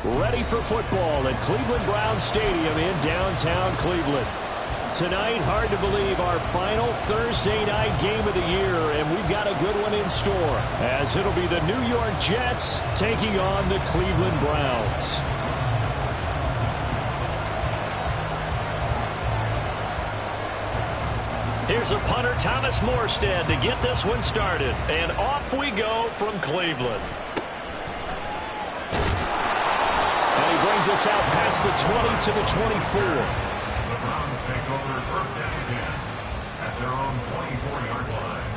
ready for football at Cleveland Browns Stadium in downtown Cleveland. Tonight, hard to believe, our final Thursday night game of the year, and we've got a good one in store, as it'll be the New York Jets taking on the Cleveland Browns. Here's a punter, Thomas Morstead, to get this one started. And off we go from Cleveland. And he brings us out past the 20 to the 24. The Browns take over first down again at their own 24-yard line.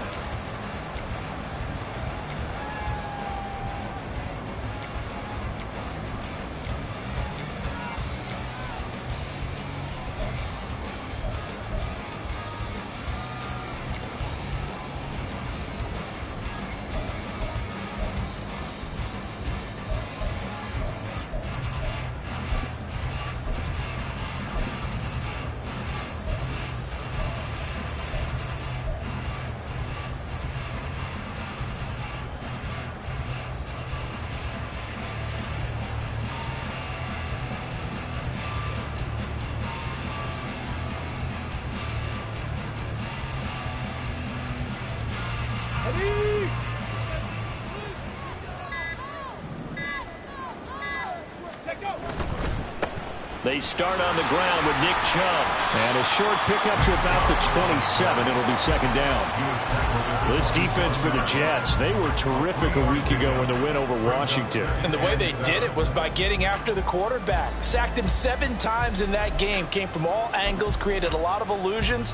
They start on the ground with Nick Chubb. And a short pickup to about the 27. It'll be second down. This defense for the Jets, they were terrific a week ago in the win over Washington. And the way they did it was by getting after the quarterback. Sacked him 7 times in that game. Came from all angles, created a lot of illusions,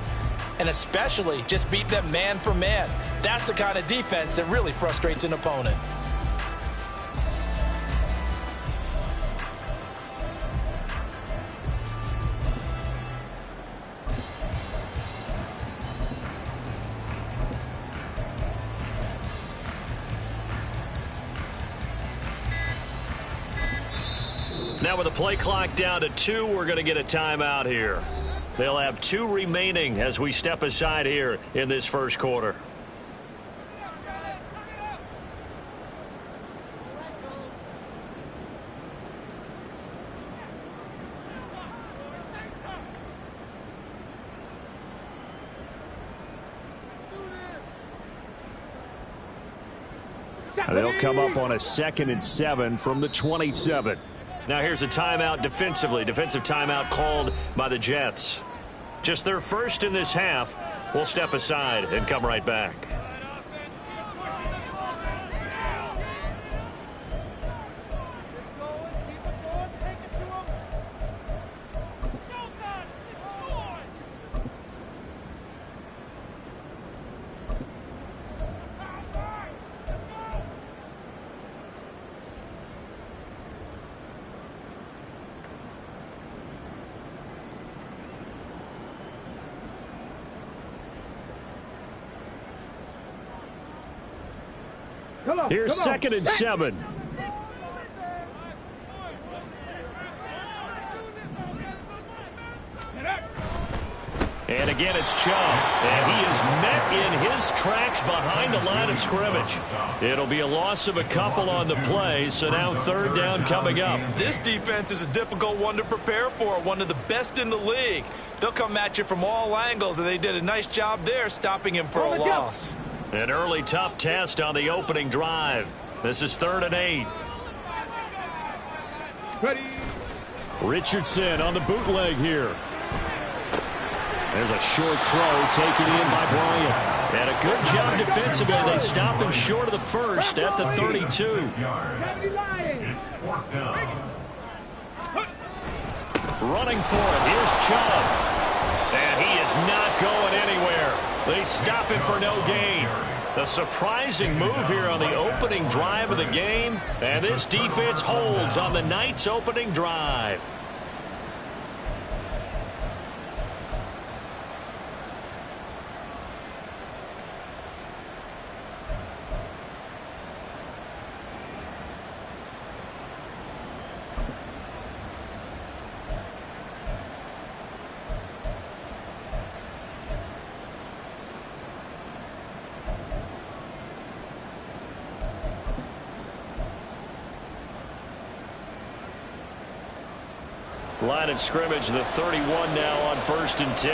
and especially just beat them man for man. That's the kind of defense that really frustrates an opponent. Now with the play clock down to 2, we're going to get a timeout here. They'll have 2 remaining as we step aside here in this first quarter. They'll come up on a 2nd and 7 from the 27. Now here's a timeout defensively. Defensive timeout called by the Jets. Just their first in this half. We'll step aside and come right back. Here's 2nd and 7. And again, it's Chubb. And he is met in his tracks behind the line of scrimmage. It'll be a loss of a couple on the play, so now 3rd down coming up. This defense is a difficult one to prepare for, one of the best in the league. They'll come at you from all angles, and they did a nice job there stopping him for a loss. An early tough test on the opening drive. This is 3rd and 8. Ready. Richardson on the bootleg here. There's a short throw taken in by Bryant. And a good job defensively. They stop him short of the first at the 32. It's 4th down. Running for it. Here's Chubb. And he is not going anywhere. They stop him for no gain. A surprising move here on the opening drive of the game. And this defense holds on the night's opening drive. Line of scrimmage, the 31 now on 1st and 10.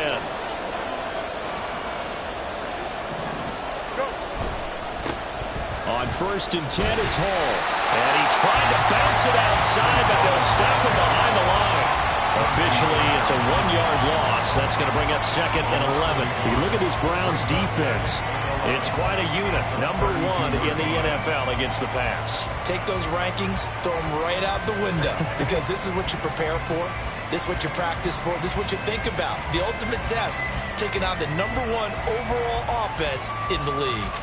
On 1st and 10, it's Hall. And he tried to bounce it outside, but they'll stop him behind the line. Officially, it's a 1-yard loss. That's going to bring up 2nd and 11. You look at this Browns defense. It's quite a unit. Number 1 in the NFL against the pass. Take those rankings, throw them right out the window, because this is what you prepare for. This is what you practice for. This is what you think about. The ultimate test, taking on the number 1 overall offense in the league.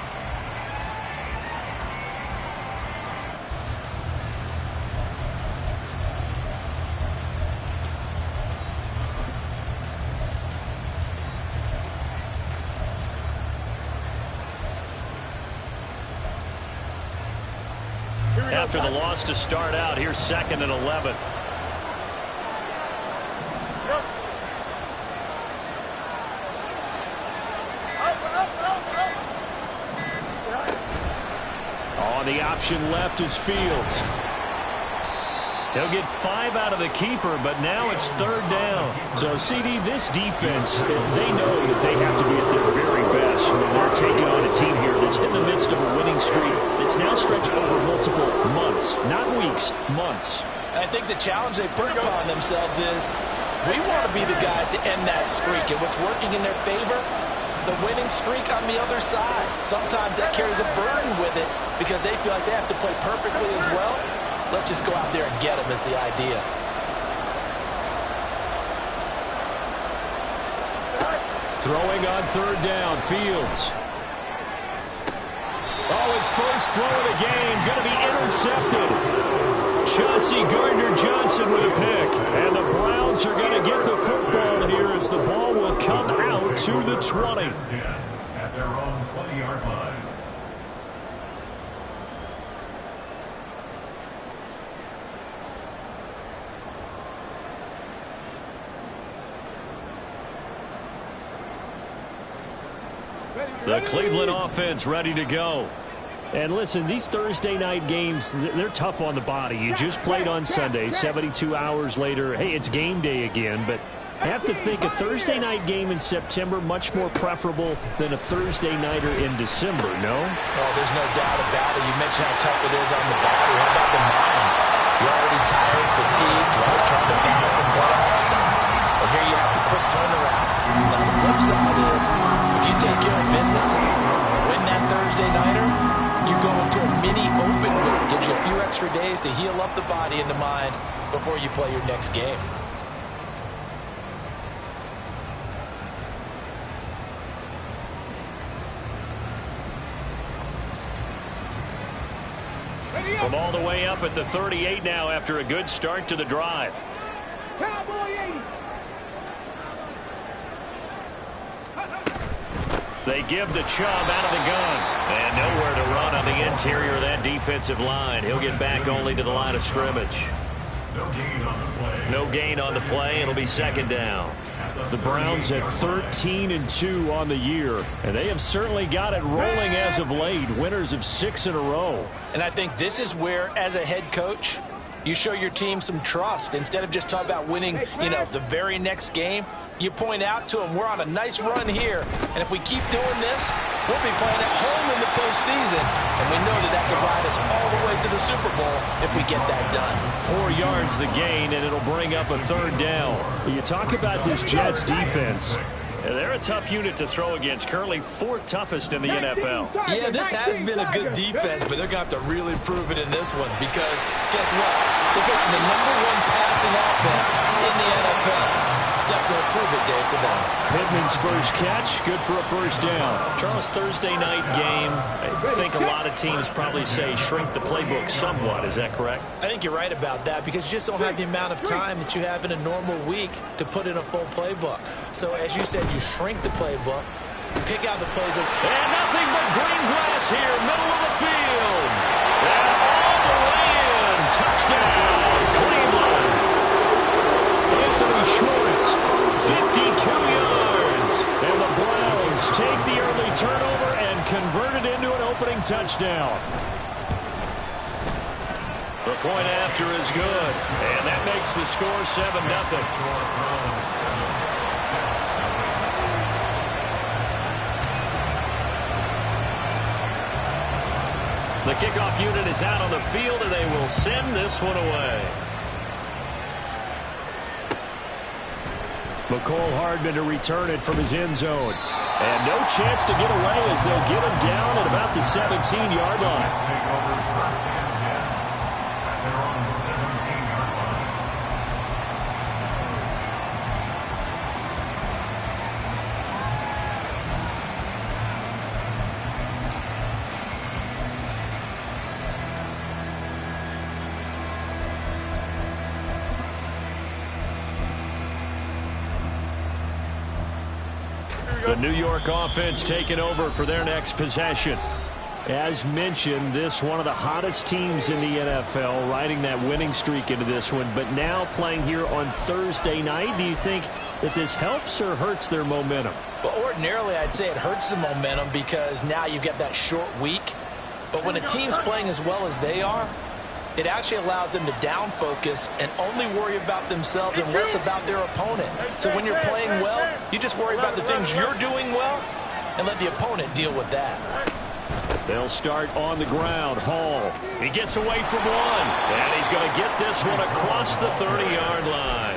After the loss to start out, here's 2nd and 11. On the option left is Fields. He'll get 5 out of the keeper, but now it's 3rd down. So, CD, this defense, they know that they have to be at their very best when they're taking on a team here that's in the midst of a winning streak that's now stretched over multiple months, not weeks, months. I think the challenge they put upon themselves is we want to be the guys to end that streak, and what's working in their favor, the winning streak on the other side. Sometimes that carries a burden with it because they feel like they have to play perfectly as well. Let's just go out there and get them is the idea. Throwing on 3rd down, Fields. Oh, his first throw of the game going to be intercepted. Chauncey Gardner-Johnson with a pick. And the Browns are going to get the football here as the ball will come out to the 20. At their own 20-yard line. The Cleveland offense ready to go. And listen, these Thursday night games, they're tough on the body. You just played on Sunday, 72 hours later. Hey, it's game day again, but I have to think a Thursday night game in September much more preferable than a Thursday nighter in December, no? Oh, there's no doubt about it. You mentioned how tough it is on the body. How about the mind? You're already tired, fatigued, right? Trying to battle from playoff spots. But here you have the quick turnaround. Now, the flip side is, if you take care of business, win that Thursday nighter, you go into a mini open week. Gives you a few extra days to heal up the body and the mind before you play your next game. From all the way up at the 38 now after a good start to the drive. They give the Chubb out of the gun. And nowhere to run on the interior of that defensive line. He'll get back only to the line of scrimmage. No gain on the play. No gain on the play. It'll be 2nd down. The Browns at 13-2 on the year. And they have certainly got it rolling as of late. Winners of 6 in a row. And I think this is where, as a head coach, you show your team some trust. Instead of just talking about winning, the very next game, you point out to them, we're on a nice run here. And if we keep doing this, we'll be playing at home in the postseason. And we know that that could ride us all the way to the Super Bowl if we get that done. 4 yards the gain, and it'll bring up a 3rd down. You talk about this Jets defense. They're a tough unit to throw against. Currently 4th toughest in the NFL. Yeah, this has been a good defense, but they're going to have to really prove it in this one because guess what? They're facing the #1 passing offense in the NFL. It's definitely a prove-it day for them. Pittman's first catch, good for a 1st down. Charles, Thursday night game, I think a lot of teams probably say shrink the playbook somewhat. Is that correct? I think you're right about that because you just don't have the amount of time that you have in a normal week to put in a full playbook. So, as you said, you shrink the playbook, pick out the plays. And nothing but green grass here, middle of the field. And all the way in. Touchdown, Cleveland. Anthony Schwartz, 52 yards. And the Browns take the early turnover and convert it into an opening touchdown. The The point after is good, and that makes the score 7-0. The kickoff unit is out on the field, and they will send this one away. McCole Hardman to return it from his end zone. And no chance to get away as they'll get him down at about the 17-yard line. The New York offense taking over for their next possession. As mentioned, this one of the hottest teams in the NFL, riding that winning streak into this one, but now playing here on Thursday night. Do you think that this helps or hurts their momentum? Well, ordinarily, I'd say it hurts the momentum because now you get that short week. But when a team's playing as well as they are, it actually allows them to down focus and only worry about themselves and less about their opponent. So when you're playing well, you just worry about the things you're doing well and let the opponent deal with that. They'll start on the ground. Hall, he gets away from one, and he's going to get this one across the 30-yard line.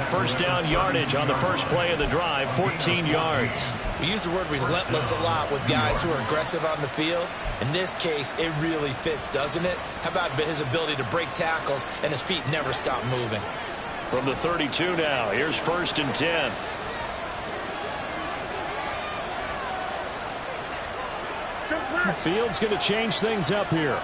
First down yardage on the first play of the drive, 14 yards. We use the word relentless a lot with guys who are aggressive on the field. In this case, it really fits, doesn't it? How about his ability to break tackles and his feet never stop moving? From the 32 now, here's 1st and 10. Fields going to change things up here.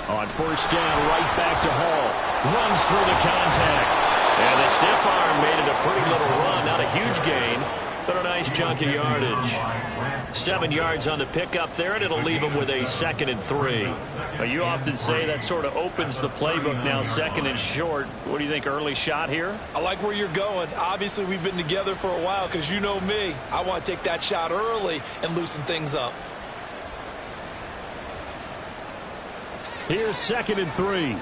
On 1st down, right back to Hall. Runs through the contact. And the stiff arm made it a pretty little run. Not a huge gain, but a nice chunk of yardage. 7 yards on the pickup there, and it'll leave him with a 2nd and 3. Now, you often say that sort of opens the playbook now, 2nd and short. What do you think, early shot here? I like where you're going. Obviously, we've been together for a while because you know me. I want to take that shot early and loosen things up. Here's 2nd and 3.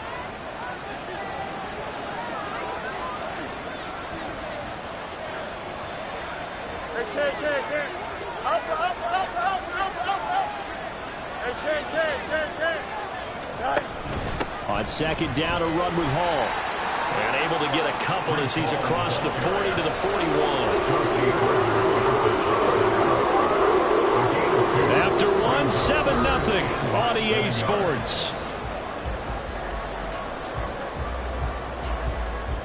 On 2nd down, a run with Hall. And able to get a couple as he's across the 40 to the 41. After one, 7-0 on EA Sports.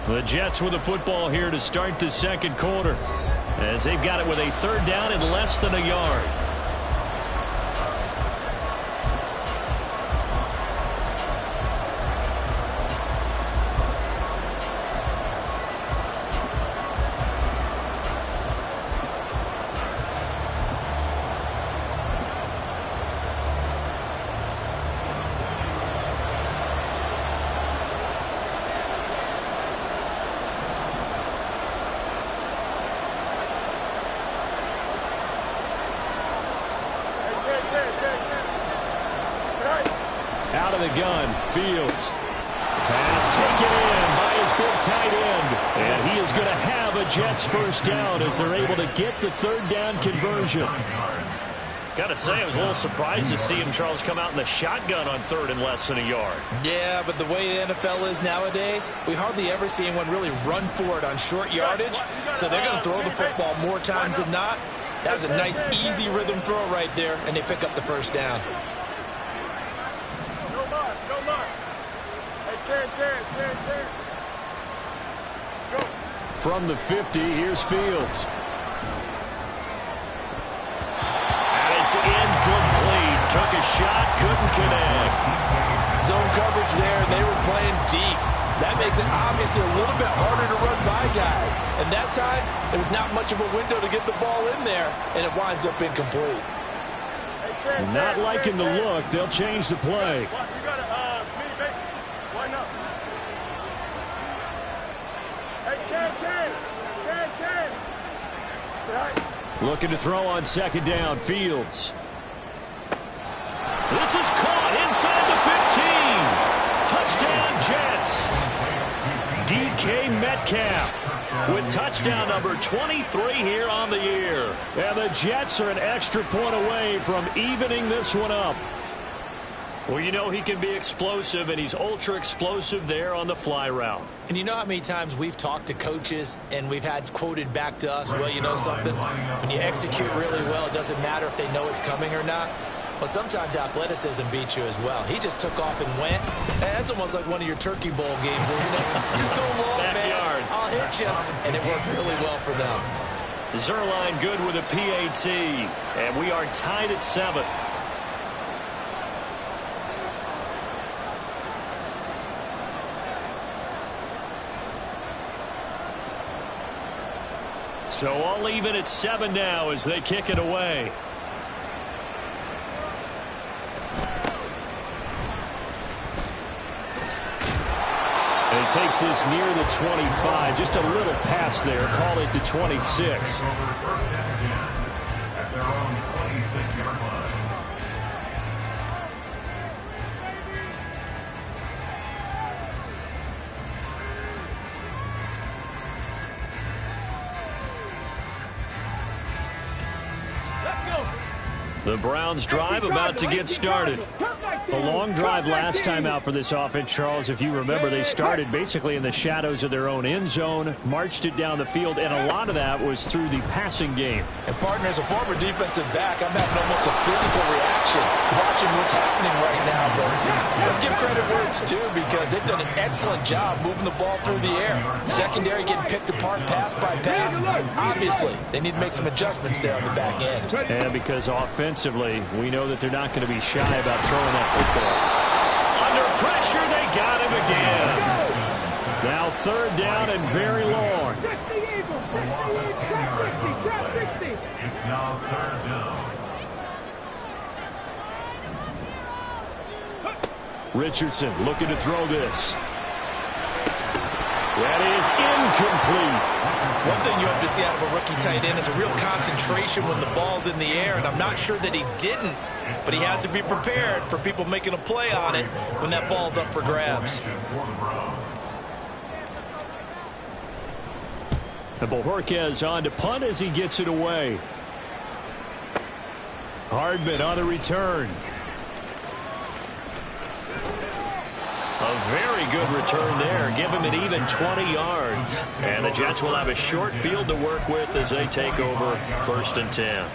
The Jets with the football here to start the second quarter, as they've got it with a 3rd down and less than a yard. Out of the gun, Fields. Pass taken in by his big tight end. And he is going to have a Jets 1st down as they're able to get the 3rd down conversion. Got to say, I was a little surprised to see him, Charles, come out in the shotgun on 3rd and less than a yard. Yeah, but the way the NFL is nowadays, we hardly ever see anyone really run for it on short yardage. So they're going to throw the football more times than not. That was a nice, easy rhythm throw right there, and they pick up the 1st down. From the 50, here's Fields. And it's incomplete. Took a shot, couldn't connect. Zone coverage there, and they were playing deep. That makes it obviously a little bit harder to run by guys. And that time, there was not much of a window to get the ball in there, and it winds up incomplete. Not liking the look. They'll change the play. Looking to throw on 2nd down, Fields. This is caught inside the 15. Touchdown, Jets. DK Metcalf with touchdown number 23 here on the year. And the Jets are an extra point away from evening this one up. Well, you know he can be explosive, and he's ultra explosive there on the fly route. And you know how many times we've talked to coaches and we've had quoted back to us, well, you know something? When you execute really well, it doesn't matter if they know it's coming or not. Well, sometimes athleticism beats you as well. He just took off and went. That's almost like one of your Turkey Bowl games, isn't it? Just go long, Backyard. man. I'll hit you. And it worked really well for them. Zuerlein good with a PAT. And we are tied at 7. So all even at 7 now as they kick it away. And he takes this near the 25. Just a little pass there. Call it the 26. At their own 26-yard line. The Browns drive about to get started. A long drive last time out for this offense, Charles. If you remember, they started basically in the shadows of their own end zone, marched it down the field, and a lot of that was through the passing game. And partner, as a former defensive back, I'm having almost a physical reaction watching what's happening right now. But let's give credit where it's due, because they've done an excellent job moving the ball through the air. Secondary getting picked apart pass by pass. Obviously, they need to make some adjustments there on the back end. And because offensively, we know that they're not going to be shy about throwing that football. Under pressure, they got him again. Now 3rd down and very long. It's now 3rd down. Richardson looking to throw this. That is incomplete. One thing you have to see out of a rookie tight end is a real concentration when the ball's in the air, and I'm not sure that he didn't, but he has to be prepared for people making a play on it when that ball's up for grabs. And Bojorquez on to punt as he gets it away. Hardman on the return. A very good return there. Give him an even 20 yards. And the Jets will have a short field to work with as they take over 1st and 10.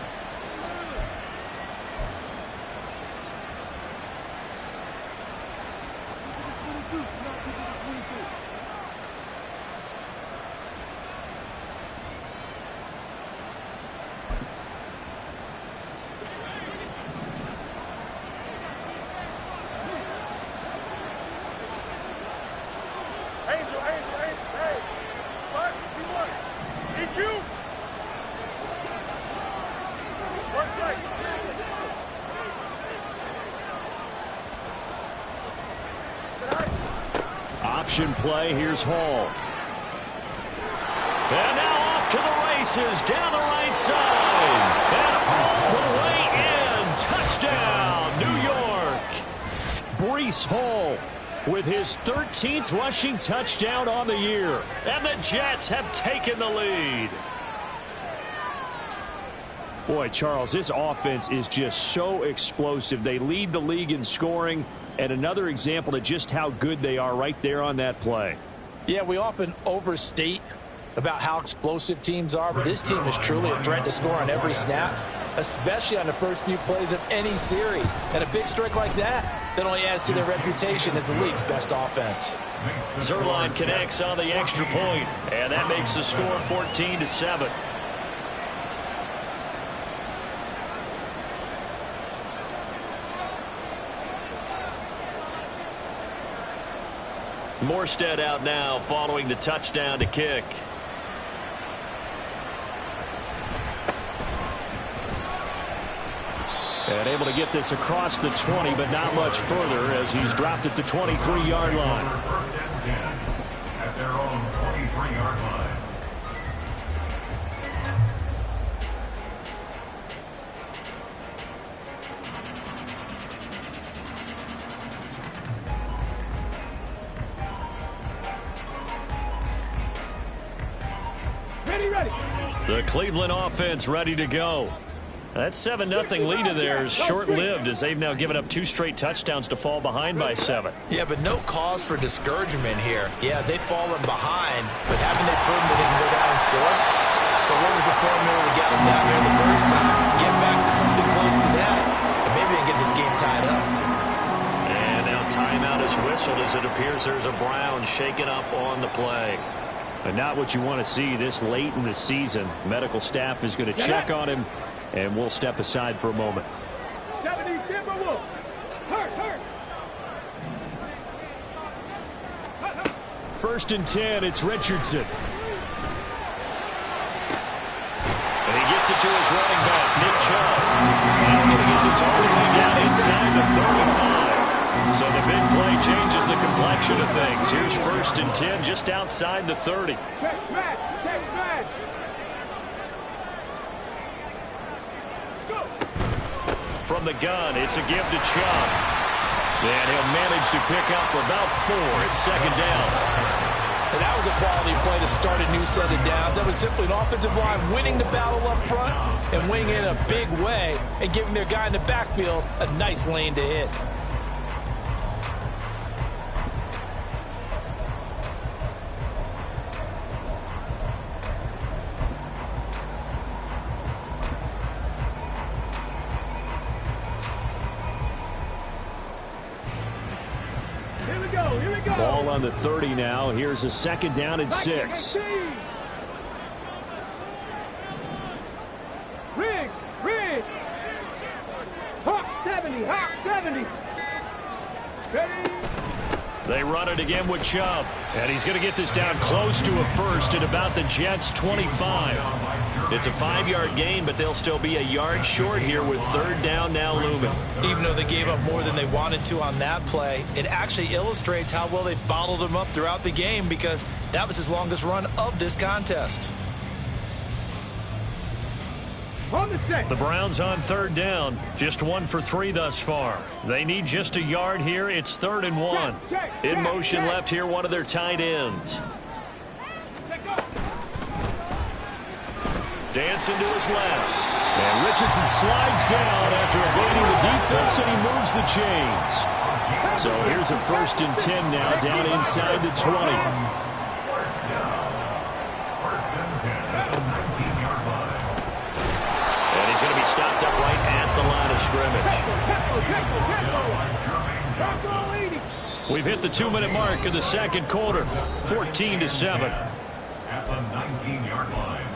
Option play. Here's Hall. And now off to the races down the right side. And all the way in. Touchdown, New York. Breece Hall with his 13th rushing touchdown on the year. And the Jets have taken the lead. Boy, Charles, this offense is just so explosive. They lead the league in scoring. And another example of just how good they are right there on that play. Yeah, we often overstate about how explosive teams are, but this team is truly a threat to score on every snap, especially on the first few plays of any series. And a big strike like that only adds to their reputation as the league's best offense. Zuerlein connects on the extra point, and that makes the score 14-7. Morstead out now following the touchdown to kick. And able to get this across the 20, but not much further as he's dropped at the 23-yard line. First and 10 at their own 23-yard line. The Cleveland offense ready to go. That 7-0 lead of theirs short-lived as they've now given up 2 straight touchdowns to fall behind by 7. Yeah, but no cause for discouragement here. Yeah, they've fallen behind, but haven't they proven that they can go down and score? So what was the formula to get them down here the first time? Get back to something close to that, and maybe they can get this game tied up. And now timeout is whistled as it appears there's a Brown shaken up on the play. But not what you want to see this late in the season. Medical staff is going to check on him, and we'll step aside for a moment. 70 Timberwolves. Hurt. 1st and 10, it's Richardson. And he gets it to his running back, Nick Chubb. And he's going to get this all the way down inside the 35. So the big play changes the complexion of things. Here's 1st and 10 just outside the 30. From the gun, it's a give to Chubb. And he'll manage to pick up about 4. It's 2nd down. And that was a quality play to start a new set of downs. That was simply an offensive line winning the battle up front and winning it in a big way and giving their guy in the backfield a nice lane to hit. Ball on the 30 now. Here's a 2nd down and 6. Riggs. Hawk 70. Ready. They run it again with Chubb. And he's going to get this down close to a first at about the Jets' 25. It's a 5-yard gain, but they'll still be a yard short here with 3rd down now looming. Even though they gave up more than they wanted to on that play, it actually illustrates how well they bottled him up throughout the game because that was his longest run of this contest. The Browns on 3rd down. Just 1 for 3 thus far. They need just a yard here. It's 3rd and 1. In motion left here, one of their tight ends. Dancing to his left. And Richardson slides down after evading the defense, and he moves the chains. So here's a 1st and 10 now, down inside the 20. And he's going to be stopped up right at the line of scrimmage. We've hit the 2-minute mark of the 2nd quarter, 14-7. At the 19-yard line.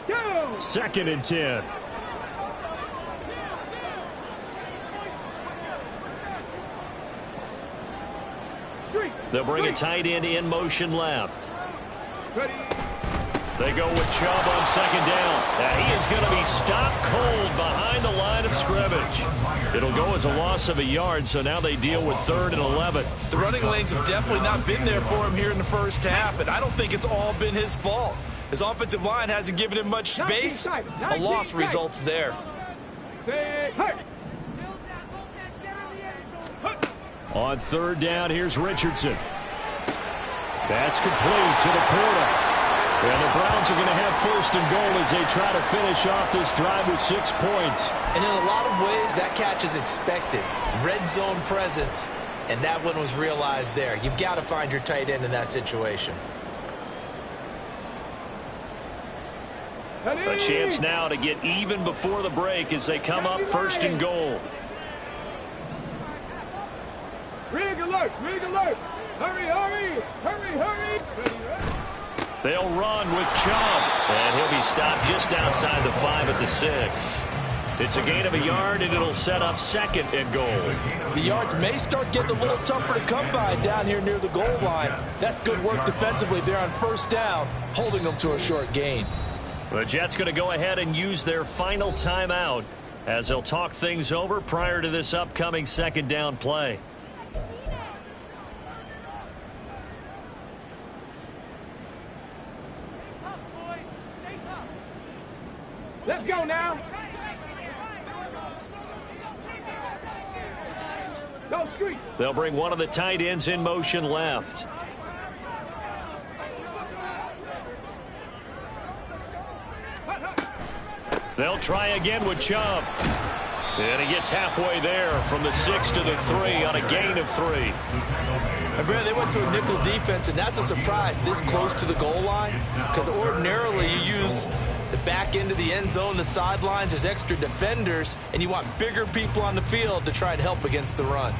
Go! 2nd and 10. They'll bring a tight end in motion left. Ready. They go with Chubb on 2nd down. And he is going to be stopped cold behind the line of scrimmage. It'll go as a loss of a yard, so now they deal with 3rd and 11. The running lanes have definitely not been there for him here in the first half, and I don't think it's all been his fault. His offensive line hasn't given him much space. A loss results there. On 3rd down, here's Richardson. That's complete to the Porter. And the Browns are going to have 1st and goal as they try to finish off this drive with 6 points. And in a lot of ways, that catch is expected. Red zone presence, and that one was realized there. You've got to find your tight end in that situation. A chance now to get even before the break as they come up 1st and goal. Rig alert! Hurry! They'll run with Chubb, and he'll be stopped just outside the 5 at the 6. It's a gain of a yard, and it'll set up 2nd and goal. The yards may start getting a little tougher to come by down here near the goal line. That's good work defensively there on 1st down, holding them to a short gain. The Jets going to go ahead and use their final timeout as they'll talk things over prior to this upcoming 2nd down play. Let's go now. Go street. They'll bring one of the tight ends in motion left. They'll try again with Chubb. And he gets halfway there from the 6 to the 3 on a gain of 3. And Brad, they went to a nickel defense, and that's a surprise this close to the goal line, because ordinarily you use the back end of the end zone, the sidelines as extra defenders, and you want bigger people on the field to try and help against the run.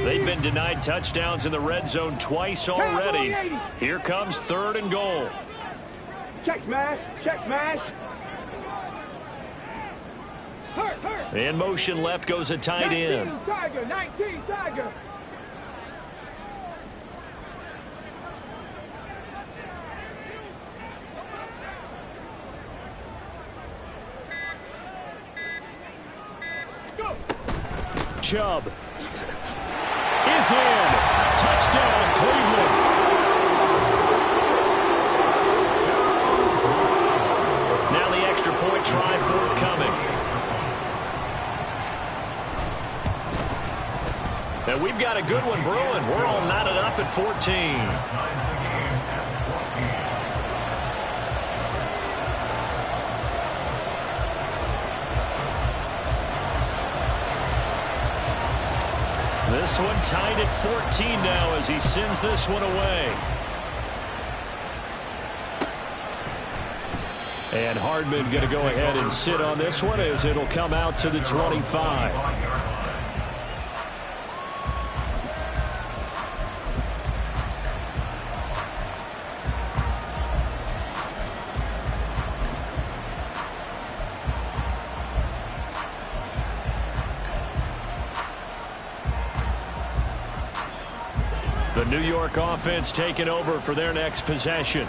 They've been denied touchdowns in the red zone twice already. Here comes 3rd and goal. Check smash. Check smash. Hurt, hurt. In motion left goes a tight end. 19 Tiger, 19 Tiger. Go. Chubb is in. Touchdown, Cleveland. Now the extra point try forthcoming. And we've got a good one brewing. We're all knotted up at 14. This one tied at 14 now as he sends this one away. And Hardman going to go ahead and sit on this one as it'll come out to the 25. The New York offense taking over for their next possession,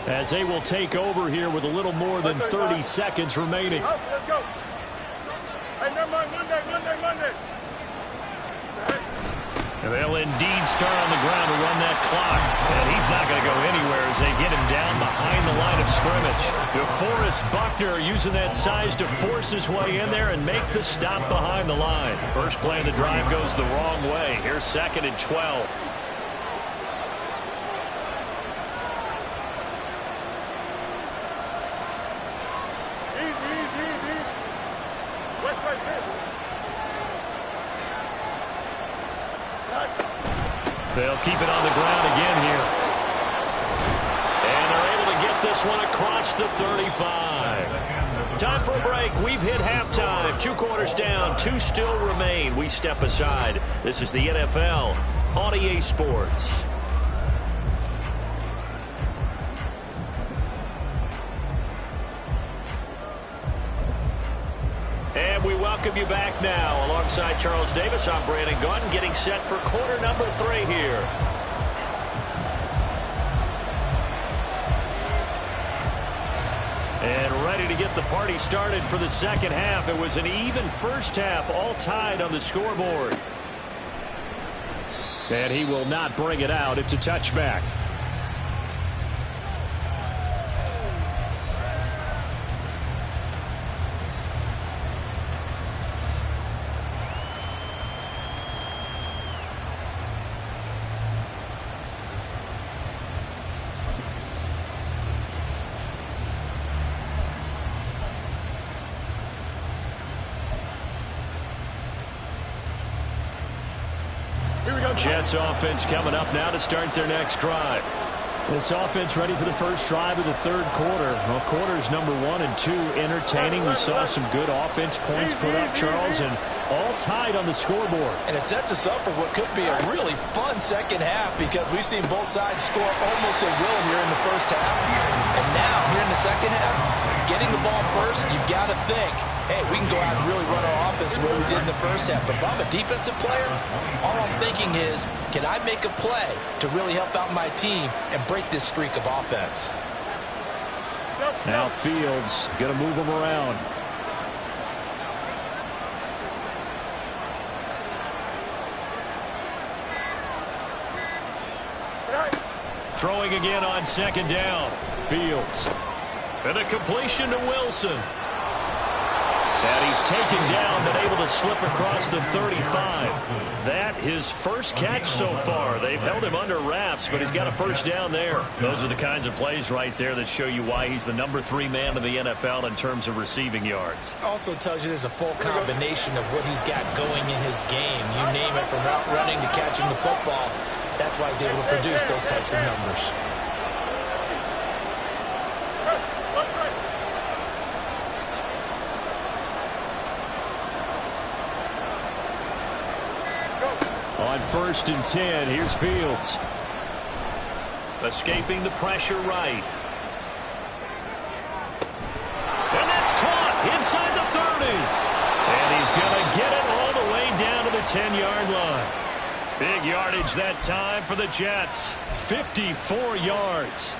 as they will take over here with a little more than 30 seconds remaining. Let's go. Hey, never mind. Monday. And they'll indeed start on the ground to run that clock. And he's not going to go anywhere as they get him down behind the line of scrimmage. DeForest Buckner using that size to force his way in there and make the stop behind the line. First play of the drive goes the wrong way. Here's 2nd and 12. They'll keep it on the ground again here. And they're able to get this one across the 35. Time for a break. We've hit halftime. 2 quarters down. 2 still remain. We step aside. This is the NFL on EA Sports. And we welcome you back now. Alongside Charles Davis, I'm Brandon Gaudin, getting set for quarter number 3 here. And ready to get the party started for the second half. It was an even first half, all tied on the scoreboard. And he will not bring it out. It's a touchback. Jets offense coming up now to start their next drive. This offense ready for the first drive of the 3rd quarter. Well, quarters number 1 and 2 entertaining. We saw some good offense points put up, Charles, and all tied on the scoreboard. And it sets us up for what could be a really fun second half, because we've seen both sides score almost at will here in the first half. And now, here in the second half, getting the ball first, you've got to think, hey, we can go out and really run our offense the way we did in the first half. But if I'm a defensive player, all I'm thinking is, can I make a play to really help out my team and break this streak of offense? Now Fields going to move him around. Throwing again on 2nd down. Fields. And a completion to Wilson. And he's taken down, but able to slip across the 35. That his first catch so far. They've held him under wraps, but he's got a first down there. Those are the kinds of plays right there that show you why he's the number 3 man in the NFL in terms of receiving yards. Also tells you there's a full combination of what he's got going in his game. You name it, from route running to catching the football. That's why he's able to produce those types of numbers. On 1st and 10, here's Fields. Escaping the pressure right. And that's caught inside the 30. And he's going to get it all the way down to the 10-yard line. Big yardage that time for the Jets. 54 yards.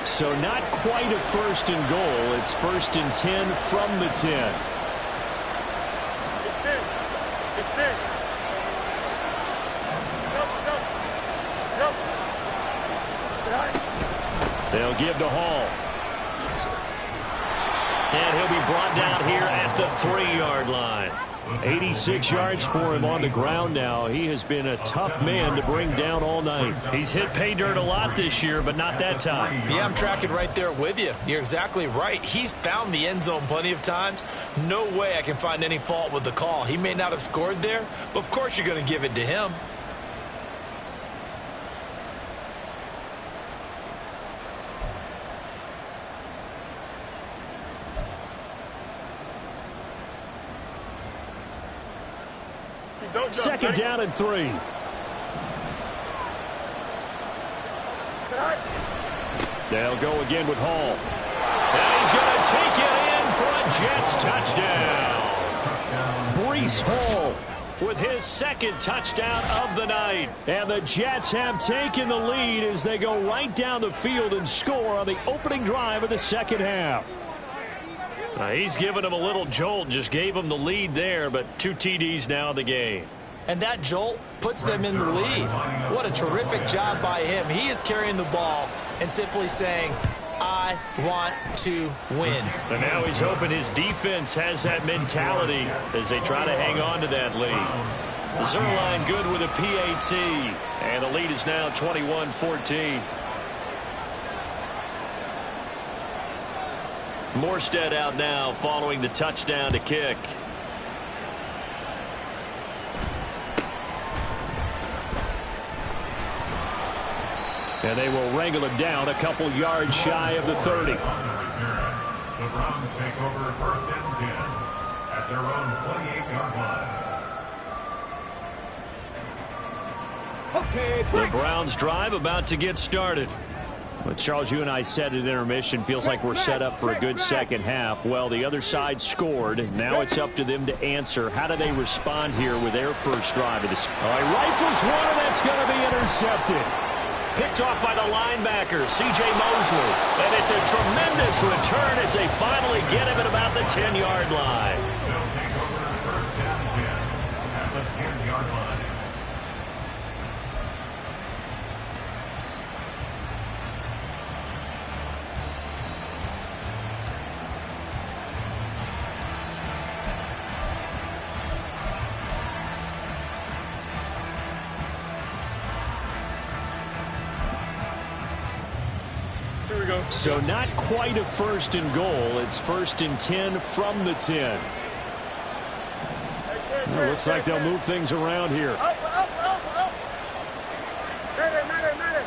So not quite a 1st and goal. It's 1st and 10 from the 10. It's this. It's this. Go. They'll give to Hall. And he'll be brought down here at the 3-yard line. 86 yards for him on the ground now. He has been a tough man to bring down all night. He's hit pay dirt a lot this year, but not that time. Yeah, I'm tracking right there with you. You're exactly right. He's found the end zone plenty of times. No way I can find any fault with the call. He may not have scored there, but of course you're going to give it to him. Second down and 3. They'll go again with Hall. And he's going to take it in for a Jets touchdown. Breece Hall with his 2nd touchdown of the night. And the Jets have taken the lead as they go right down the field and score on the opening drive of the 2nd half. He's given him a little jolt, just gave him the lead there, but 2 TDs now in the game. And that jolt puts them in the lead. What a terrific job by him. He is carrying the ball and simply saying, I want to win. And now he's hoping his defense has that mentality as they try to hang on to that lead. Zuerlein good with a PAT, and the lead is now 21-14. Morstead out now following the touchdown to kick. And they will wrangle him down a couple yards shy of the 30. The Browns take over 1st and 10 at their own 28-yard line. Okay, The Browns drive about to get started. But Charles, you and I said at intermission, feels like we're set up for a good second half. Well, the other side scored. Now it's up to them to answer. How do they respond here with their first drive of this? All right, rifles one, and that's going to be intercepted. Picked off by the linebacker, C.J. Mosley. And it's a tremendous return as they finally get him at about the 10-yard line. They'll take over 1st and 10 at the 10-yard line. So not quite a 1st and goal. It's 1st and 10 from the 10. It looks like they'll move things around here. Up. Minute.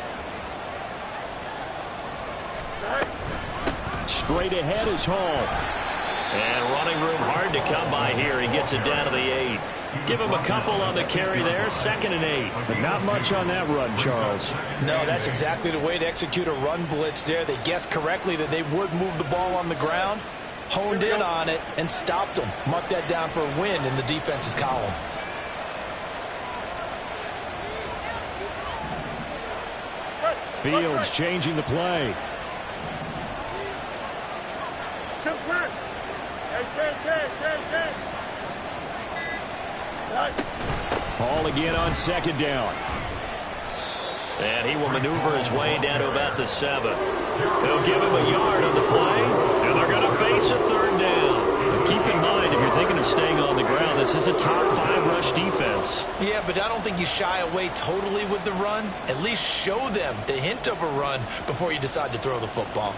Straight ahead is Hall. And running room hard to come by here. He gets it down to the 8. Give him a couple on the carry there. 2nd and 8. But not much on that run, Charles. No, that's exactly the way to execute a run blitz there. They guessed correctly that they would move the ball on the ground, honed in on it, and stopped them. Mark that down for a win in the defense's column. Fields changing the play. Chips left. Hey, 10. Hall again on second down. And he will maneuver his way down to about the 7. They'll give him a yard on the play, and they're going to face a third down. But keep in mind, if you're thinking of staying on the ground, this is a top 5 rush defense. Yeah, but I don't think you shy away totally with the run. At least show them the hint of a run before you decide to throw the football.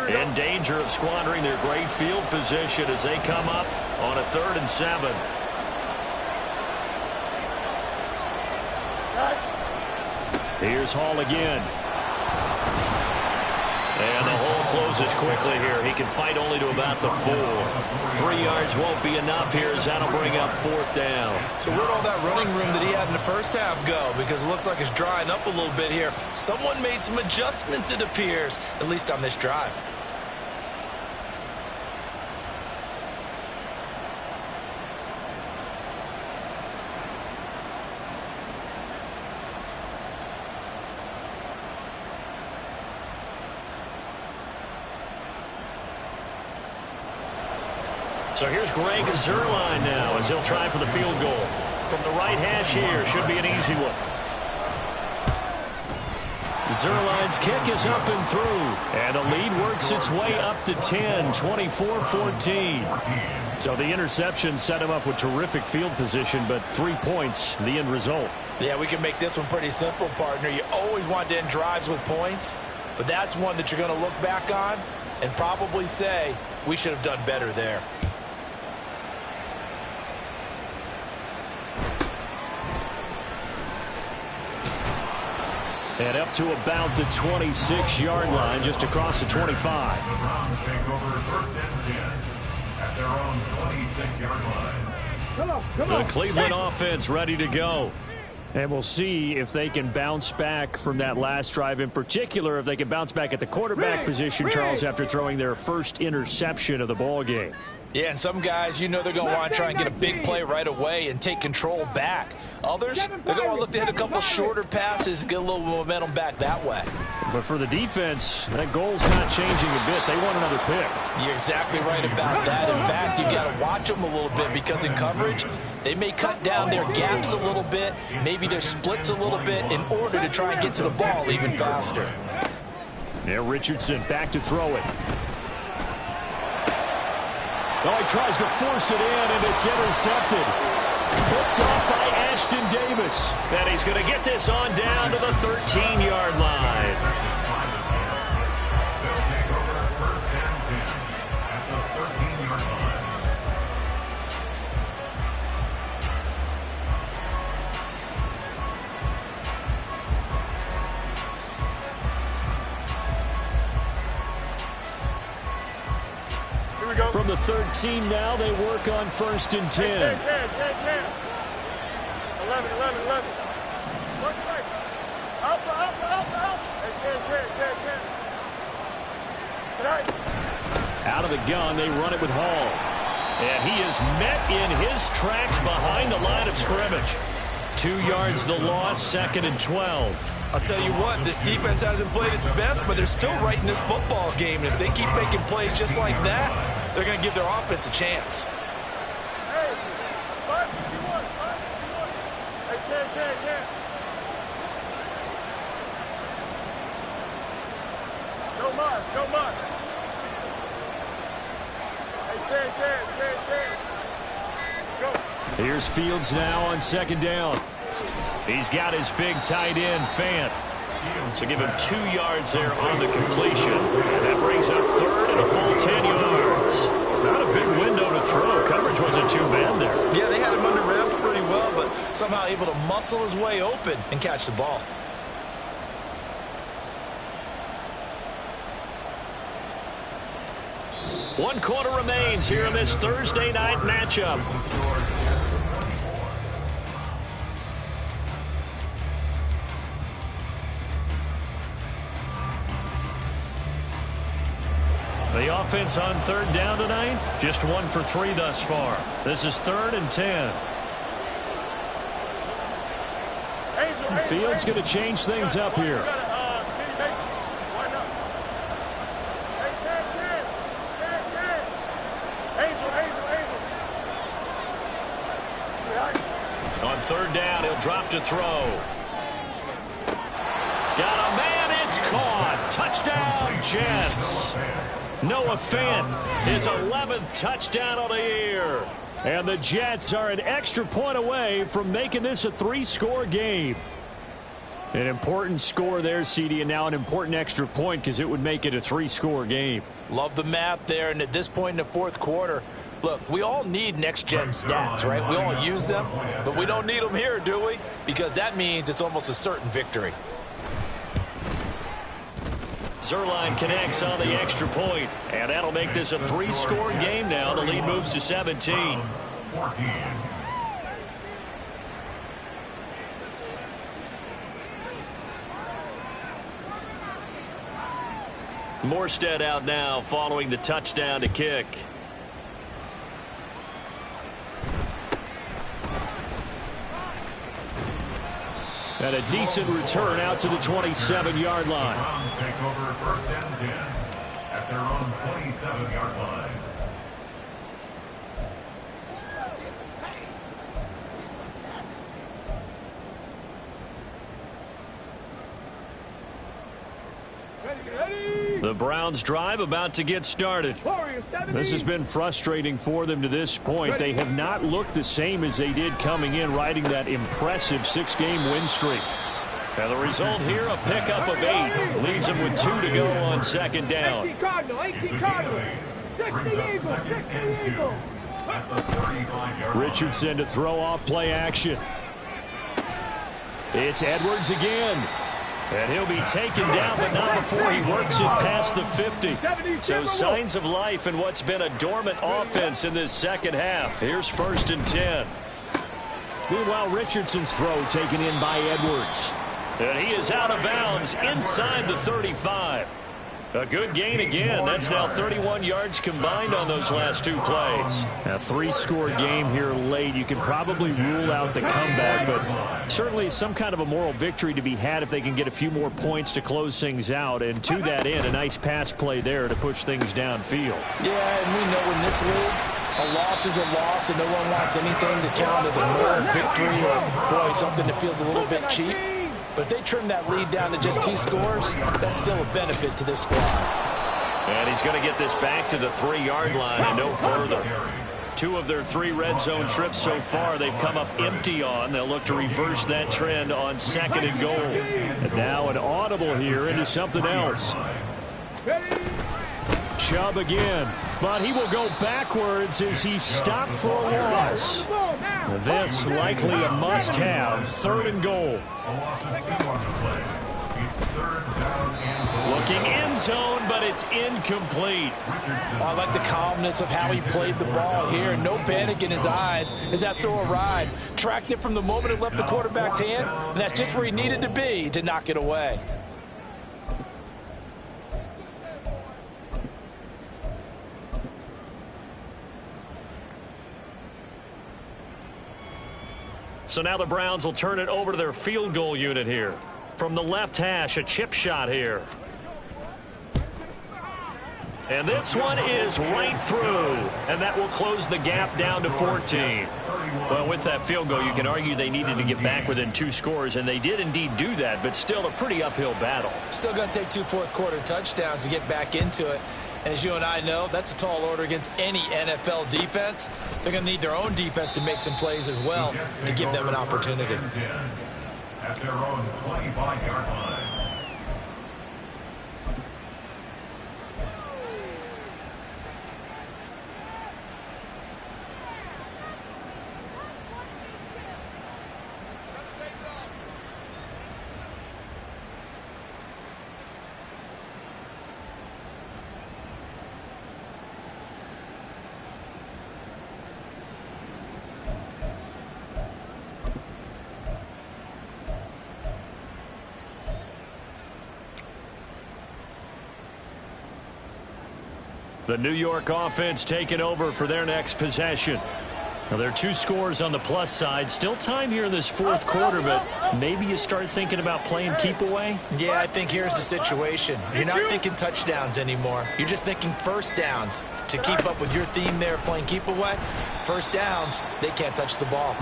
In danger of squandering their great field position as they come up on a 3rd and 7. Here's Hall again. And the hole closes quickly here. He can fight only to about the 4. 3 yards won't be enough here as that'll bring up 4th down. So where'd all that running room that he had in the first half go? Because it looks like it's drying up a little bit here. Someone made some adjustments, it appears, at least on this drive. So here's Greg Zuerlein now as he'll try for the field goal. From the right hash here, should be an easy one. Zuerlein's kick is up and through. And the lead works its way up to 10, 24-14. So the interception set him up with terrific field position, but 3 points, the end result. Yeah, we can make this one pretty simple, partner. You always want to end drives with points, but that's one that you're going to look back on and probably say, we should have done better there. And up to about the 26-yard line, just across the 25. The Browns take over 1st and 10 at their own 26-yard line. Come on, come The on. Cleveland offense ready to go. And we'll see if they can bounce back from that last drive. In particular, if they can bounce back at the quarterback position, Charles, after throwing their first interception of the ball game. Yeah, and some guys, you know they're going to want to try and get a big play right away and take control back. Others, they're going to look to hit a couple shorter passes, get a little momentum back that way. But for the defense, that goal's not changing a bit. They want another pick. You're exactly right about that. In fact, you got to watch them a little bit because in coverage, they may cut down their gaps a little bit, maybe their splits a little bit in order to try and get to the ball even faster. Now Richardson back to throw it. Oh, he tries to force it in, and it's intercepted. Picked off by Ashton Davis. And he's going to get this on down to the 13-yard line. They'll take over 1st and 10 at the 13-yard line. Here we go. From the 13 now, they work on 1st and 10. 10. 11. What's right? Alpha. Hey, 10. Out of the gun, they run it with Hall. And he is met in his tracks behind the line of scrimmage. 2 yards the loss, 2nd and 12. I'll tell you what, this defense hasn't played its best, but they're still right in this football game. And if they keep making plays just like that, they're going to give their offense a chance. Hey, 551. Hey, 10. No mas. Hey, 10. Go. Here's Fields now on 2nd down. He's got his big tight end, Fant. So give him 2 yards there on the completion. And that brings up 3rd and a full 10 yards. Not a big window to throw. Coverage wasn't too bad there. Yeah, they had him under wraps pretty well, but somehow able to muscle his way open and catch the ball. One quarter remains here in this Thursday night matchup. The offense on 3rd down tonight, just 1 for 3 thus far. This is 3rd and 10. Fields going to change things up here. On third down, he'll drop to throw. Got a man, it's caught. Touchdown, Jets. Noah Fant, his 11th touchdown of the year. And the Jets are an extra point away from making this a 3-score game. An important score there, CD, and now an important extra point because it would make it a 3-score game. Love the math there, and at this point in the fourth quarter, look, we all need next-gen stats, right? We all use them, but we don't need them here, do we? Because that means it's almost a certain victory. Zuerlein connects on the extra point, and that'll make this a 3-score game now. The lead moves to 17. 14. Morstead out now following the touchdown to kick. And a decent return out to the 27-yard line. Browns take over first and 10 at their own 27-yard line. The Browns drive about to get started. This has been frustrating for them to this point. They have not looked the same as they did coming in, riding that impressive 6-game win streak. And the result here, a pickup of 8. Leaves them with 2 to go on second down. 18 Cardinal, 18 Cardinal. 60 Eagle, 60 Eagle. At the 35-yard line. Richardson to throw off play action. It's Edwards again. And he'll be taken down, but not before he works it past the 50. So signs of life in what's been a dormant offense in this second half. Here's first and 10. Meanwhile, Richardson's throw taken in by Edwards. And he is out of bounds inside the 35. A good gain again. That's now 31 yards combined on those last 2 plays. A 3-score game here late. You can probably rule out the comeback, but certainly some kind of a moral victory to be had if they can get a few more points to close things out. And to that end, a nice pass play there to push things downfield. Yeah, and we know in this league, a loss is a loss, and no one wants anything to count as a moral victory or, boy, something that feels a little bit cheap. But if they trim that lead down to just 2 scores, that's still a benefit to this squad. And he's going to get this back to the 3-yard line and no further. 2 of their 3 red zone trips so far they've come up empty on. They'll look to reverse that trend on second and goal. And now an audible here into something else. Chubb again, but he will go backwards as he stopped for a loss. This likely a must-have, 3rd and goal. Looking end zone, but it's incomplete. I like the calmness of how he played the ball here. No panic in his eyes as that throw arrived. Tracked it from the moment it left the quarterback's hand, and that's just where he needed to be to knock it away. So now the Browns will turn it over to their field goal unit here. From the left hash, a chip shot here. And this one is right through. And that will close the gap down to 14. Well, with that field goal, you can argue they needed to get back within 2 scores, and they did indeed do that, but still a pretty uphill battle. Still going to take 2 fourth-quarter touchdowns to get back into it. And as you and I know, that's a tall order against any NFL defense. They're going to need their own defense to make some plays as well to give them an opportunity. At their own 25-yard line. The New York offense taking over for their next possession. Well, there are two scores on the plus side. Still time here in this fourth quarter, but maybe you start thinking about playing keep away? Yeah, I think here's the situation. You're not thinking touchdowns anymore. You're just thinking first downs. To keep up with your theme there, playing keep away, first downs, they can't touch the ball.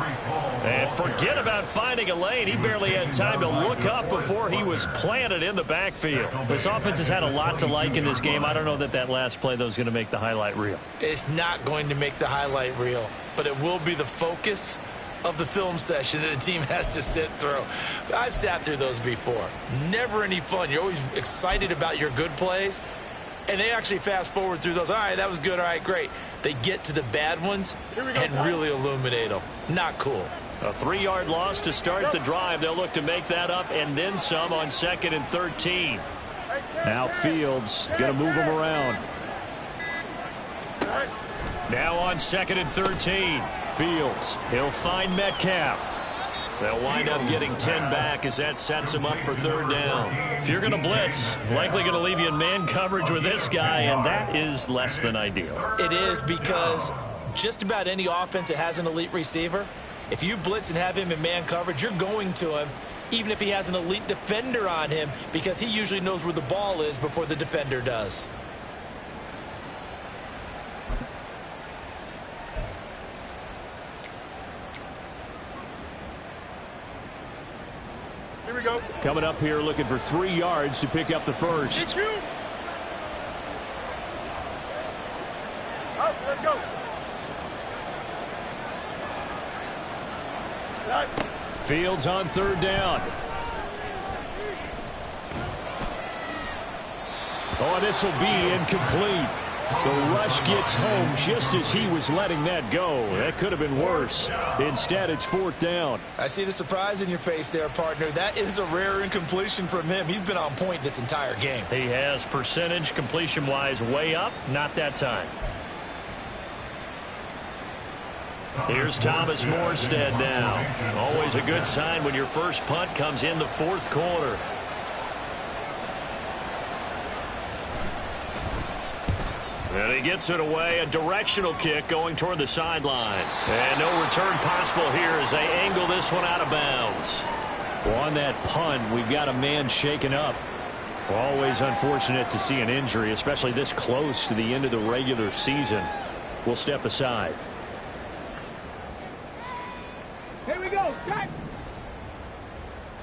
And forget about finding a lane. He barely had time to look up before he was planted in the backfield. This offense has had a lot to like in this game. I don't know that last play, though, is going to make the highlight reel. It's not going to make the highlight reel, but it will be the focus of the film session that the team has to sit through. I've sat through those before. Never any fun. You're always excited about your good plays, and they actually fast forward through those. All right, that was good. All right, great. They get to the bad ones and really illuminate them. Not cool. A 3-yard loss to start the drive. They'll look to make that up and then some on 2nd and 13. Now Fields going to move them around. Now on 2nd and 13. Fields, he'll find Metcalf. They'll wind up getting 10 back as that sets him up for 3rd down. If you're going to blitz, likely going to leave you in man coverage with this guy, and that is less than ideal. It is, because just about any offense that has an elite receiver, if you blitz and have him in man coverage, you're going to him, even if he has an elite defender on him, because he usually knows where the ball is before the defender does. Here we go. Coming up here looking for 3 yards to pick up the first. Out, let's go. Fields on 3rd down. Oh, this will be incomplete. The rush gets home just as he was letting that go. That could have been worse. Instead, it's 4th down. I see the surprise in your face there, partner. That is a rare incompletion from him. He's been on point this entire game. He has percentage completion-wise way up. Not that time. Here's Thomas Morstead now. Always a good sign when your first punt comes in the 4th quarter. And he gets it away. A directional kick going toward the sideline. And no return possible here as they angle this one out of bounds. Well, on that punt, we've got a man shaken up. Always unfortunate to see an injury, especially this close to the end of the regular season. We'll step aside. Here we go, set.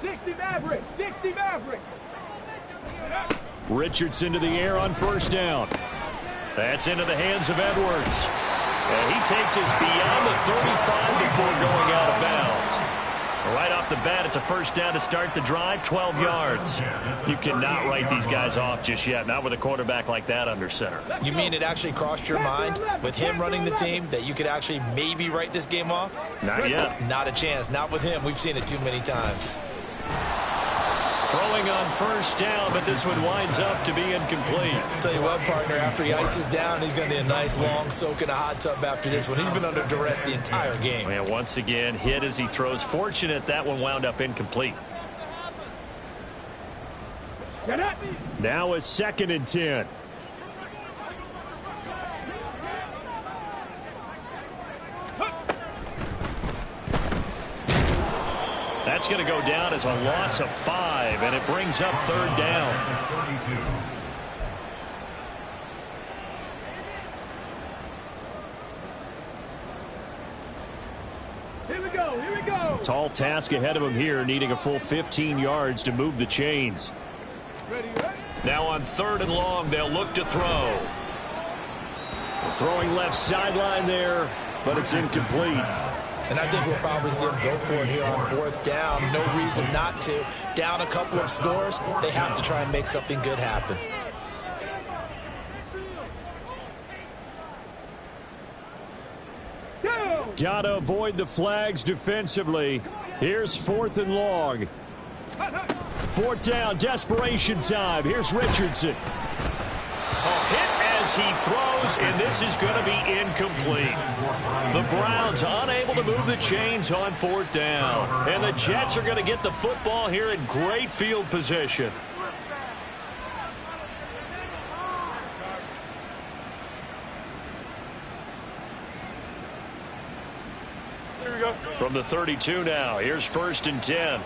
60 Maverick, 60 Maverick. Richardson to the air on 1st down. That's into the hands of Edwards. And he takes us beyond the 35 before going out of bounds. Right off the bat, it's a 1st down to start the drive, 12 yards. You cannot write these guys off just yet, not with a quarterback like that under center. You mean it actually crossed your mind with him running the team that you could actually maybe write this game off? Not yet. Not a chance. Not with him. We've seen it too many times. Throwing on 1st down, but this one winds up to be incomplete. Tell you what, partner, after he ices down, he's going to need a nice long soak in a hot tub after this one. He's been under duress the entire game. And once again, hit as he throws. Fortunate that one wound up incomplete. Now a 2nd and 10. That's going to go down as a loss of 5, and it brings up 3rd down. Here we go, here we go. Tall task ahead of him here, needing a full 15 yards to move the chains. Ready. Now on 3rd and long, they'll look to throw. Throwing left sideline there, but it's incomplete. And I think we'll probably see him go for it here on 4th down. No reason not to. Down a couple of scores, they have to try and make something good happen. Gotta avoid the flags defensively. Here's 4th and long. 4th down, desperation time. Here's Richardson. A hit as he throws, and this is going to be incomplete. The Browns unable to move the chains on 4th down. And the Jets are going to get the football here in great field position. Here we go. From the 32 now, here's 1st and 10.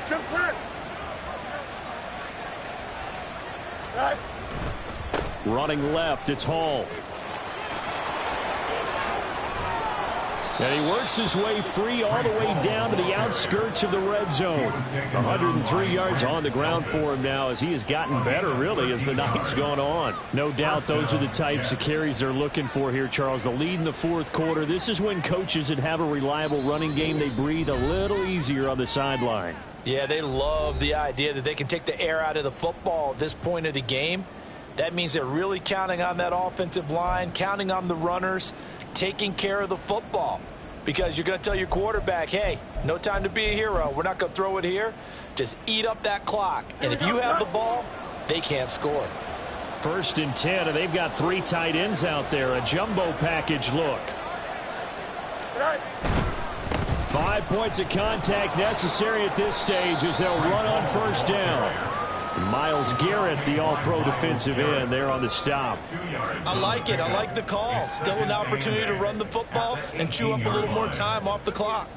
Jump slant. Right. Running left, it's Hall. And he works his way free all the way down to the outskirts of the red zone. 103 yards on the ground for him now as he has gotten better, really, as the night's gone on. No doubt those are the types of carries they're looking for here, Charles. The lead in the fourth quarter. This is when coaches that have a reliable running game, they breathe a little easier on the sideline. Yeah, they love the idea that they can take the air out of the football at this point of the game. That means they're really counting on that offensive line, counting on the runners, taking care of the football. Because you're going to tell your quarterback, hey, no time to be a hero. We're not going to throw it here. Just eat up that clock. And if you have the ball, they can't score. 1st and 10, and they've got 3 tight ends out there. A jumbo package look. 5 points of contact necessary at this stage as they'll run on 1st down. Myles Garrett, the all-pro defensive end, there on the stop. I like it. I like the call. Still an opportunity to run the football and chew up a little more time off the clock.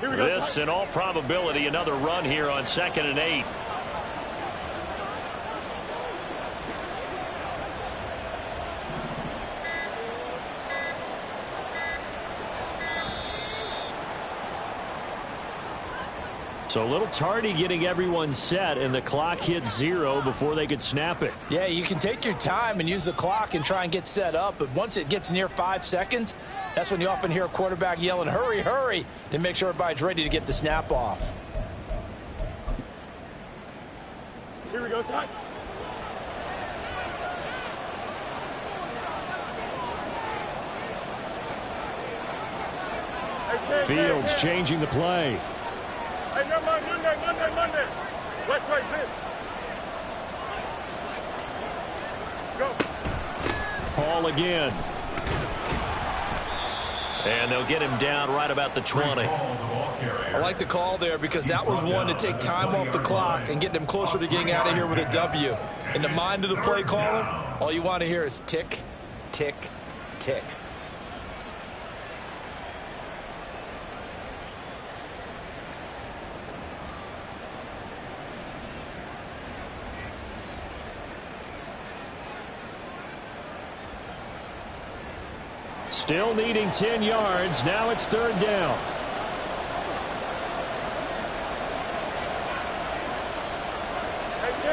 This, in all probability, another run here on 2nd and 8. So a little tardy getting everyone set, and the clock hits 0 before they could snap it. Yeah, you can take your time and use the clock and try and get set up, but once it gets near 5 seconds, that's when you often hear a quarterback yelling, hurry, hurry, to make sure everybody's ready to get the snap off. Here we go, Scott. Fields changing the play. Hey, never mind. Monday. West right, sit. Go. Hall again. And they'll get him down right about the 20. I like the call there because that was one to take time off the clock and get them closer to getting out of here with a W. In the mind of the play caller, all you want to hear is tick, tick, tick. Still needing 10 yards. Now it's 3rd down.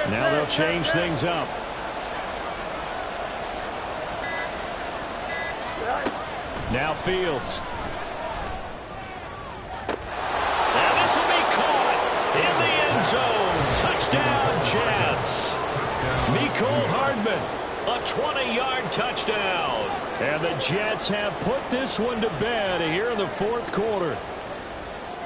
Now they'll change things up. Now Fields. And this will be caught in the end zone. Touchdown, Jets. Mecole Hardman, a 20-yard touchdown. And the Jets have put this one to bed here in the fourth quarter.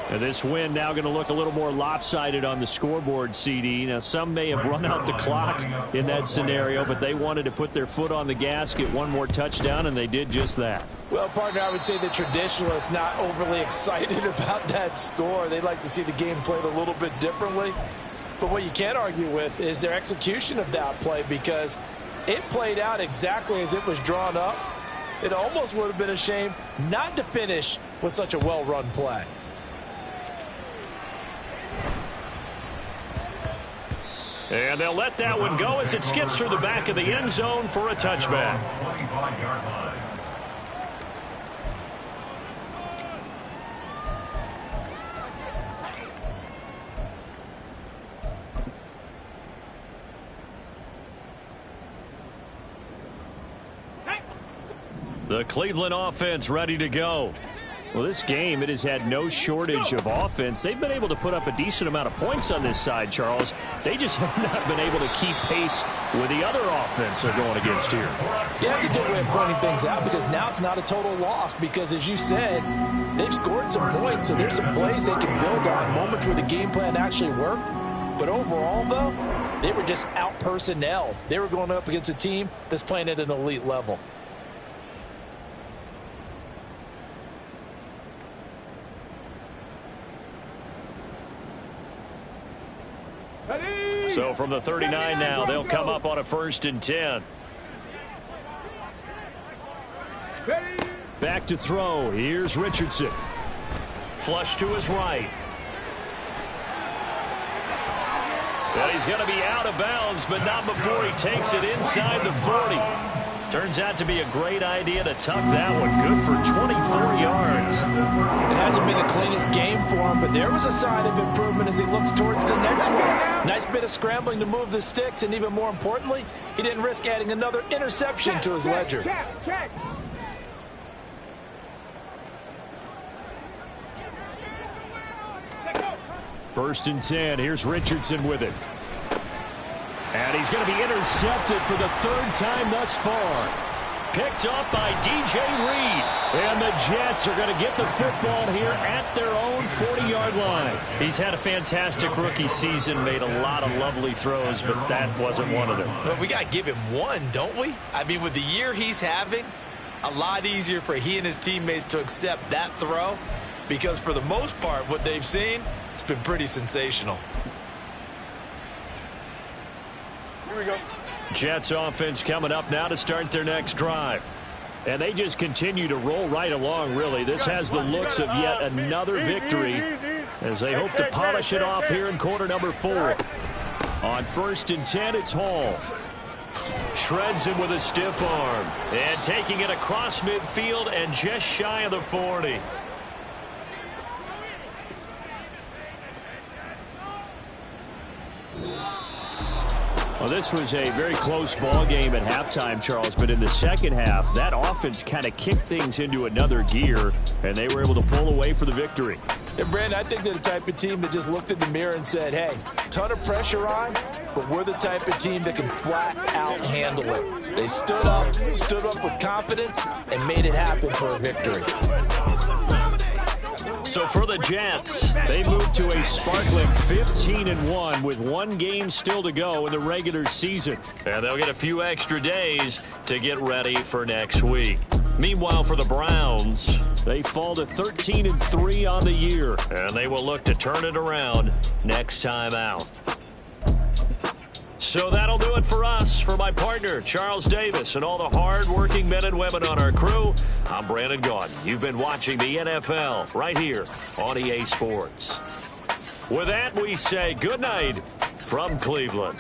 And this win now going to look a little more lopsided on the scoreboard, CD. Now, some may have run out the clock in that scenario, but they wanted to put their foot on the gas, get one more touchdown, and they did just that. Well, partner, I would say the traditionalists not overly excited about that score. They'd like to see the game played a little bit differently. But what you can't argue with is their execution of that play, because it played out exactly as it was drawn up. It almost would have been a shame not to finish with such a well-run play. And they'll let that one go as it skips through the back of the end zone for a touchback. 25-yard line. The Cleveland offense ready to go. Well, this game, it has had no shortage of offense. They've been able to put up a decent amount of points on this side, Charles. They just have not been able to keep pace with the other offense they're going against here. Yeah, it's a good way of pointing things out, because now it's not a total loss, because as you said, they've scored some points, so there's some plays they can build on, moments where the game plan actually worked. But overall, though, they were just out-personnel. They were going up against a team that's playing at an elite level. So from the 39 now, they'll come up on a 1st and 10. Back to throw. Here's Richardson. Flush to his right. And he's going to be out of bounds, but not before he takes it inside the 40. Turns out to be a great idea to tuck that one. Good for 24 yards. It hasn't been the cleanest game for him, but there was a sign of improvement as he looks towards the next one. Nice bit of scrambling to move the sticks, and even more importantly, he didn't risk adding another interception to his ledger. Check. First and 10. Here's Richardson with it. And he's going to be intercepted for the 3rd time thus far. Picked up by DJ Reed. And the Jets are going to get the football here at their own 40-yard line. He's had a fantastic rookie season, made a lot of lovely throws, but that wasn't one of them. But we got to give him one, don't we? I mean, with the year he's having, a lot easier for he and his teammates to accept that throw, because for the most part, what they've seen, it's been pretty sensational. Here we go. Jets offense coming up now to start their next drive. And they just continue to roll right along, really. This has the looks of yet another victory as they hope to polish it off here in quarter number 4. On 1st and 10, it's Hall. Shreds him with a stiff arm. And taking it across midfield and just shy of the 40. Well, this was a very close ball game at halftime, Charles, but in the second half, that offense kind of kicked things into another gear, and they were able to pull away for the victory. And, Brandon, I think they're the type of team that just looked in the mirror and said, hey, ton of pressure on, but we're the type of team that can flat out handle it. They stood up with confidence, and made it happen for a victory. So for the Jets, they move to a sparkling 15-1 with 1 game still to go in the regular season. And they'll get a few extra days to get ready for next week. Meanwhile, for the Browns, they fall to 13-3 on the year, and they will look to turn it around next time out. So that'll do it for us. For my partner, Charles Davis, and all the hard-working men and women on our crew, I'm Brandon Gaudin. You've been watching the NFL right here on EA Sports. With that, we say good night from Cleveland.